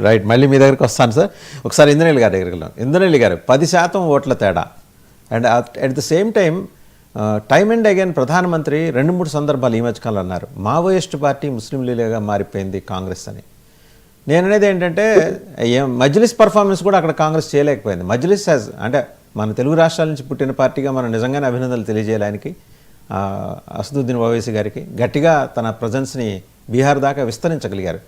Right, మళ్ళీ మీ దగ్గరికి వస్తాను సార్. ఒకసారి ఇంద్రనీల్ గారి దగ్గరికి వెళ్దాం. ఇంద్రనీల్ గారు 10% ఓట్ల తేడా and at the same time and again ప్రధానమంత్రి 2-3 సందర్భాలు ఈ మధ్యకాలంలో అన్నారు మావోయిస్ట్ పార్టీ ముస్లిం లీగ్గా మారిపోయింది కాంగ్రెస్ అని. నేను అనేది ఏంటంటే మజ్లిస్ పర్ఫార్మెన్స్ కూడా అక్కడ కాంగ్రెస్ చేయలేకపోయింది. మజ్లిస్ అంటే మన తెలుగు రాష్ట్రాల నుంచి పుట్టిన పార్టీగా మనం నిజంగానే అభినందనలు తెలియజేయడానికి అసదుద్దీన్ ఓవైసీ గారికి గట్టిగా తన ప్రజెన్స్ని బీహార్ దాకా విస్తరించగలిగారు.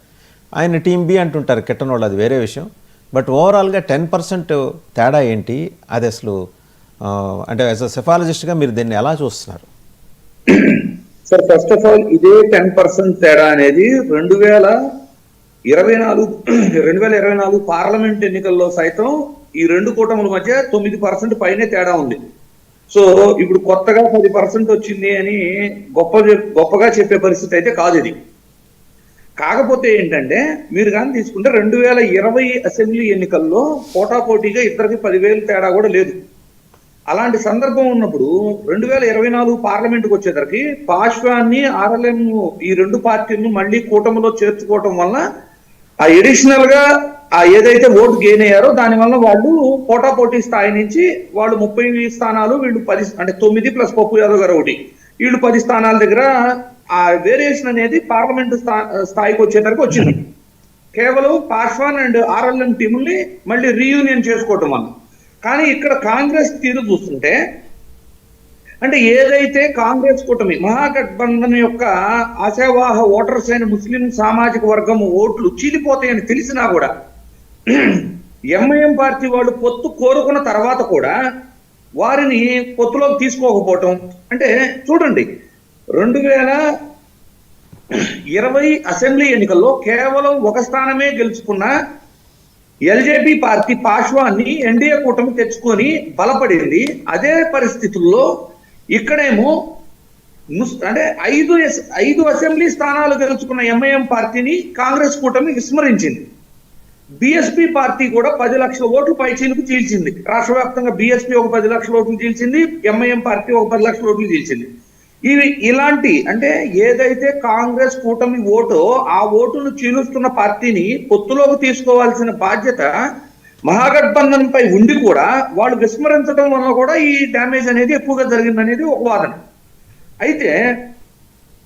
ఆయన టీం బి అంటుంటారు కిట్టనోళ్ళు, అది వేరే విషయం. బట్ ఓవరాల్గా 10% తేడా ఏంటి, అది అసలు అంటే యాజ్ అ సెఫాలజిస్ట్గా మీరు దీన్ని ఎలా చూస్తున్నారు? సార్, ఫస్ట్ ఆఫ్ ఆల్ ఇదే 10% తేడా అనేది 2024 పార్లమెంట్ ఎన్నికల్లో సైతం ఈ రెండు కూటముల మధ్య 9% పైనే తేడా ఉంది. సో ఇప్పుడు కొత్తగా 10% వచ్చింది అని గొప్పగా చెప్పే పరిస్థితి అయితే కాదు ఇది. కాకపోతే ఏంటంటే మీరు కానీ తీసుకుంటే 2020 అసెంబ్లీ ఎన్నికల్లో పోటాపోటీగా ఇద్దరికి 10,000 తేడా కూడా లేదు. అలాంటి సందర్భం ఉన్నప్పుడు 2024 పార్లమెంట్కి వచ్చేసరికి పాశ్వాన్ని ఆర్ఎల్ఎం ఈ రెండు పార్టీలను మళ్ళీ కూటమిలో చేర్చుకోవటం వల్ల ఆ ఎడిషనల్ గా ఏదైతే ఓటు గెయిన్ అయ్యారో దానివల్ల వాళ్ళు పోటాపోటీ స్థాయి నుంచి వాళ్ళు 30 స్థానాలు, వీళ్ళు 10, అంటే 9 ప్లస్ పప్పు యాదవ్ గారు ఒకటి, వీళ్ళు 10 స్థానాల దగ్గర ఆ వేరియేషన్ అనేది పార్లమెంటు స్థాయికి వచ్చేసరికి వచ్చింది. కేవలం పాశ్వాన్ అండ్ ఆర్ఎల్ఎం టీముల్ని మళ్ళీ రీయూనియన్ చేసుకోవటం వల్ల. కానీ ఇక్కడ కాంగ్రెస్ తీరు చూస్తుంటే, అంటే ఏదైతే కాంగ్రెస్ కూటమి మహాగఠబంధన్ యొక్క ఆశావాహ ఓటర్స్ అయిన ముస్లిం సామాజిక వర్గం ఓట్లు చీలిపోతాయని తెలిసినా కూడా ఎంఐఎం పార్టీ వాళ్ళు పొత్తు కోరుకున్న తర్వాత కూడా వారిని పొత్తులోకి తీసుకోకపోవటం. అంటే చూడండి, 2020 అసెంబ్లీ ఎన్నికల్లో కేవలం ఒక స్థానమే గెలుచుకున్న ఎల్జేపీ పార్టీ పాశ్వాన్ని ఎన్డీఏ కూటమి తెచ్చుకొని బలపడింది. అదే పరిస్థితుల్లో ఇక్కడేమో అంటే 5 అసెంబ్లీ స్థానాలు గెలుచుకున్న ఎంఐఎం పార్టీని కాంగ్రెస్ కూటమి విస్మరించింది. బీఎస్పీ పార్టీ కూడా 10 లక్షల ఓట్లు పైచీలకు చీల్చింది. రాష్ట్ర వ్యాప్తంగా బీఎస్పీ ఒక 10 లక్షల ఓట్లు చీల్చింది, ఎంఐఎం పార్టీ ఒక 10 లక్షల ఓట్లు చీల్చింది. ఇలాంటి అంటే ఏదైతే కాంగ్రెస్ కూటమి ఓటో ఆ ఓటును చీలుస్తున్న పార్టీని పొత్తులోకి తీసుకోవాల్సిన బాధ్యత మహాగఠబంధన్ పై ఉండి కూడా వాళ్ళు విస్మరించడం వల్ల కూడా ఈ డ్యామేజ్ అనేది ఎక్కువగా జరిగిందనేది ఒక వాదన. అయితే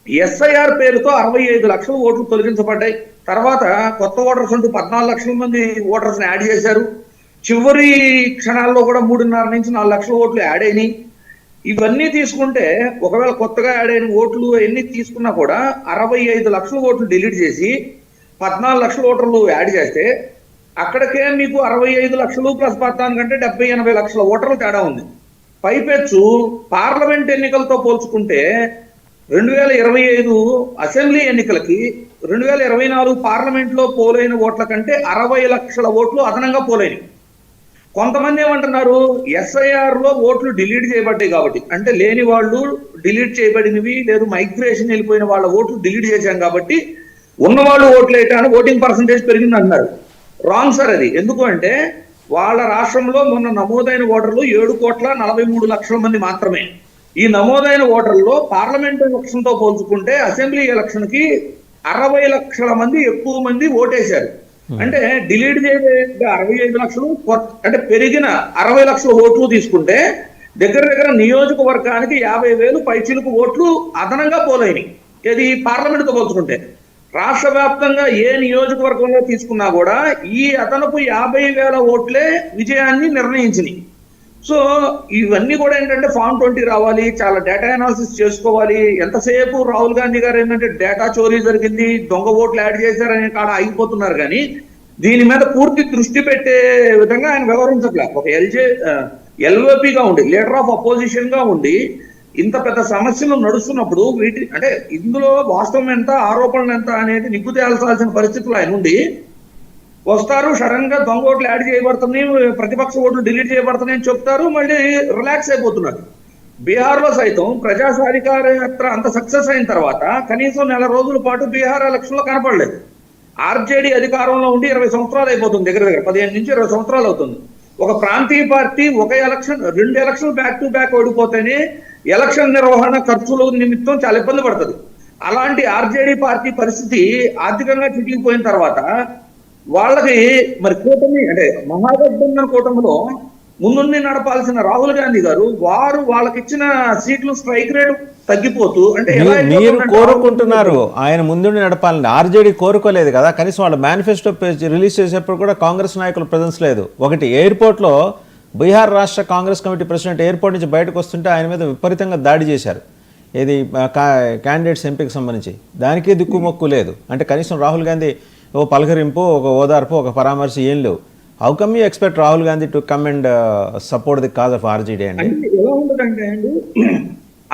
ఎస్ఐఆర్ పేరుతో 65 లక్షల ఓట్లు తొలగించబడ్డాయి. తర్వాత కొత్త ఓటర్స్ అంటూ 14 లక్షల మంది ఓటర్స్ని యాడ్ చేశారు. చివరి క్షణాల్లో కూడా 3.5 నుంచి 4 లక్షల ఓట్లు యాడ్ అయినాయి. ఇవన్నీ తీసుకుంటే ఒకవేళ కొత్తగా యాడ్ అయిన ఓట్లు ఎన్ని తీసుకున్నా కూడా 65 లక్షల ఓట్లు డిలీట్ చేసి 14 లక్షల ఓటర్లు యాడ్ చేస్తే అక్కడికే మీకు 65 లక్షలు ప్లస్ 14 కంటే 70-80 లక్షల ఓటర్లు తేడా ఉంది. పైపెచ్చు పార్లమెంట్ ఎన్నికలతో పోల్చుకుంటే 2025 అసెంబ్లీ ఎన్నికలకి 2024 పార్లమెంట్లో పోలైన ఓట్ల కంటే 60 లక్షల ఓట్లు అదనంగా పోలైనవి. కొంతమంది ఏమంటున్నారు, ఎస్ఐఆర్ లో ఓట్లు డిలీట్ చేయబడ్డాయి కాబట్టి, అంటే లేని వాళ్ళు డిలీట్ చేయబడినవి లేదు మైగ్రేషన్ వెళ్ళిపోయిన వాళ్ళ ఓట్లు డిలీట్ చేశాం కాబట్టి ఉన్నవాళ్ళు ఓట్లు వేయటానికి ఓటింగ్ పర్సంటేజ్ పెరిగింది అంటున్నారు. రాంగ్ సార్ అది. ఎందుకు అంటే వాళ్ళ రాష్ట్రంలో మొన్న నమోదైన ఓటర్లు 7,43,00,000 మంది మాత్రమే. ఈ నమోదైన ఓటర్లలో పార్లమెంట్ ఎలక్షన్తో పోల్చుకుంటే అసెంబ్లీ ఎలక్షన్ కి 60 లక్షల మంది ఎక్కువ మంది ఓటేశారు. అంటే డిలీట్ చేసే 65 లక్షలు అంటే పెరిగిన 60 లక్షల ఓట్లు తీసుకుంటే దగ్గర నియోజకవర్గానికి 50,000 పైచిలుకు ఓట్లు అదనంగా పోలైనవి. ఇది పార్లమెంట్తో పోల్చుకుంటే. రాష్ట్ర వ్యాప్తంగా ఏ నియోజకవర్గంలో తీసుకున్నా కూడా ఈ అదనపు 50,000 ఓట్లే విజయాన్ని నిర్ణయించినాయి. సో ఇవన్నీ కూడా ఏంటంటే ఫామ్ 20 రావాలి, చాలా డేటా అనాలిసిస్ చేసుకోవాలి. ఎంతసేపు రాహుల్ గాంధీ గారు ఏంటంటే డేటా చోరీ జరిగింది, దొంగ ఓట్లు యాడ్ చేశారనే కాడ ఆగిపోతున్నారు. కానీ దీని మీద పూర్తి దృష్టి పెట్టే విధంగా ఆయన వ్యవహరించట్లే. ఒక ఎల్ఓపిగా ఉండి, లీడర్ ఆఫ్ అపోజిషన్ గా ఉండి ఇంత పెద్ద సమస్యలు నడుస్తున్నప్పుడు అంటే ఇందులో వాస్తవం ఎంత, ఆరోపణలు ఎంత అనేది నిగ్గు తేల్చాల్సిన పరిస్థితులు ఆయన ఉండి వస్తారు, సడన్ గా దొంగ ఓట్లు యాడ్ చేయబడుతున్నాయి, ప్రతిపక్ష ఓట్లు డిలీట్ చేయబడుతున్నాయి అని చెప్తారు, మళ్ళీ రిలాక్స్ అయిపోతున్నారు. బీహార్ లో సైతం ప్రజా సాధికార యాత్ర అంత సక్సెస్ అయిన తర్వాత కనీసం 1 రోజుల పాటు బీహార్ ఎలక్షన్ లో కనపడలేదు. ఆర్జేడీ అధికారంలో ఉండి 20 సంవత్సరాలు అయిపోతుంది, దగ్గర 15 నుంచి 20 సంవత్సరాలు అవుతుంది. ఒక ప్రాంతీయ పార్టీ ఒక election 2 election back to back ఓడిపోతేనే ఎలక్షన్ నిర్వహణ ఖర్చుల నిమిత్తం చాలా ఇబ్బంది పడుతుంది. అలాంటి ఆర్జేడీ పార్టీ పరిస్థితి ఆర్థికంగా చిటికిపోయిన తర్వాత వాళ్ళకి మరి కూటమి అంటే మహాగఠబంధన్ కూటమిలో ముందుండి నడపాల్సిన రాహుల్ గాంధీ గారు వాళ్ళకి ఇచ్చిన సీట్లు స్ట్రైక్ రేట్ తగ్గిపోతూ అంటే ఎలా మీరు అయిపోతుందంటే కోరుకుంటున్నారు ఆయన ముందుండి నడపాలని. ఆర్జేడీ కోరుకోలేదు కదా, కనీసం వాళ్ళ మేనిఫెస్టో రిలీజ్ చేసేప్పుడు కూడా కాంగ్రెస్ నాయకుల ప్రెజెన్స్ లేదు. ఒకటి, ఎయిర్పోర్ట్లో బీహార్ రాష్ట్ర కాంగ్రెస్ కమిటీ ప్రెసిడెంట్ ఎయిర్పోర్ట్ నుంచి బయటకు వస్తుంటే ఆయన మీద విపరీతంగా దాడి చేశారు. ఇది క్యాండిడేట్స్ ఎంపీకి సంబంధించి. దానికే దిక్కుమొక్కు లేదు. అంటే కనీసం రాహుల్ గాంధీ ఓ పలకరింపు, ఒక ఓదార్పు, ఒక పరామర్శ ఏం లేవు. How come you expect Rahul Gandhi to come and support the cause of RJD అండి? అంటే ఎలా ఉంటుందంటే అండి,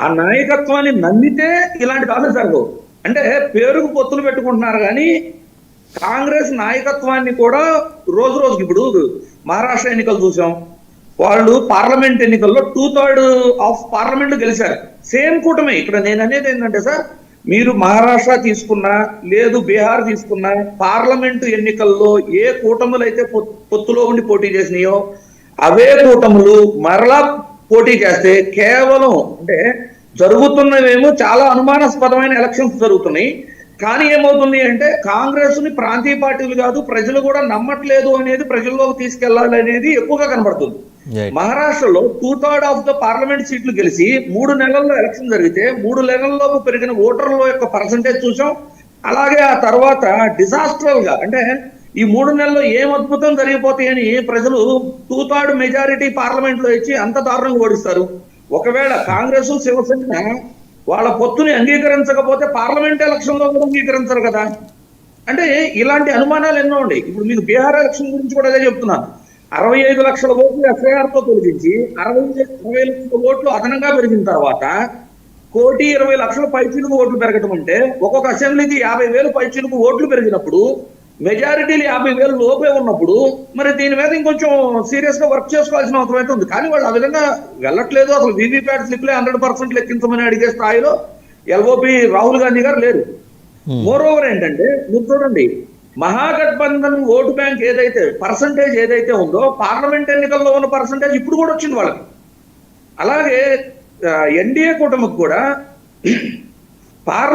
ఆ నాయకత్వాన్ని నమ్మితే ఇలాంటి కాదు జరగవు. అంటే పేరుకు పొత్తులు పెట్టుకుంటున్నారు కానీ కాంగ్రెస్ నాయకత్వాన్ని కూడా రోజు రోజుకి, ఇప్పుడు మహారాష్ట్ర ఎన్నికలు చూసాం, వాళ్ళు పార్లమెంట్ ఎన్నికల్లో 2/3 ఆఫ్ పార్లమెంట్ గెలిచారు. సేమ్ కూటమి. ఇక్కడ నేను అనేది ఏంటంటే సార్, మీరు మహారాష్ట్ర తీసుకున్నా లేదు బీహార్ తీసుకున్నా, పార్లమెంటు ఎన్నికల్లో ఏ కూటములు అయితే పొత్తులో ఉండి పోటీ చేసినాయో అవే కూటములు మరలా పోటీ చేస్తే కేవలం అంటే జరుగుతున్నవేమో చాలా అనుమానాస్పదమైన ఎలక్షన్స్ జరుగుతున్నాయి. కానీ ఏమవుతుంది అంటే కాంగ్రెస్ ని ప్రాంతీయ పార్టీలు కాదు ప్రజలు కూడా నమ్మట్లేదు అనేది ప్రజల్లోకి తీసుకెళ్లాలి అనేది ఎక్కువగా కనబడుతుంది. మహారాష్ట్రలో 2/3 ఆఫ్ ద పార్లమెంట్ సీట్లు గెలిచి 3 నెలల్లో ఎలక్షన్ జరిగితే 3 నెలల్లోపు పెరిగిన ఓటర్ల యొక్క పర్సంటేజ్ చూసాం. అలాగే ఆ తర్వాత డిజాస్ట్రల్ గా అంటే ఈ 3 నెలల్లో ఏం అద్భుతం జరిగిపోతాయని ప్రజలు 2/3 మెజారిటీ పార్లమెంట్ లో ఇచ్చి అంత దారుణంగా ఓడిస్తారు. ఒకవేళ కాంగ్రెస్ శివసేన వాళ్ళ పొత్తుని అంగీకరించకపోతే పార్లమెంట్ ఎలక్షన్ లో కూడా అంగీకరించరు కదా. అంటే ఇలాంటి అనుమానాలు ఎన్నో ఉన్నాయి. ఇప్పుడు మీకు బీహార్ ఎలక్షన్ గురించి కూడా అదే చెప్తున్నాను. 65 లక్షల ఓట్లు ఎఫ్ఐఆర్ తో తొలగించి 60 లక్షల ఓట్లు అదనంగా పెరిగిన తర్వాత 1,20,00,000 పైచిలుకు ఓట్లు పెరగటం అంటే ఒక్కొక్క అసెంబ్లీకి 50,000 పైచిలుకు ఓట్లు పెరిగినప్పుడు మెజారిటీలు 50,000 లోపే ఉన్నప్పుడు మరి దీని మీద ఇంకొంచెం సీరియస్ గా వర్క్ చేసుకోవాల్సిన అవసరం అయితే ఉంది. కానీ వాళ్ళు ఆ విధంగా వెళ్ళట్లేదు. అసలు వీవీప్యాట్ స్లిప్లే 100% లెక్కించమని అడిగే స్థాయిలో ఎల్ఓపి రాహుల్ గాంధీ గారు లేరు. మోర్ ఓవర్ ఏంటంటే మీరు చూడండి, మహాగఠబంధన్ ఓటు బ్యాంక్ ఏదైతే పర్సంటేజ్ ఏదైతే ఉందో పార్లమెంట్ ఎన్నికల్లో ఉన్న పర్సంటేజ్ ఇప్పుడు కూడా వచ్చింది వాళ్ళకి. అలాగే ఎన్డీఏ కూటమికి కూడా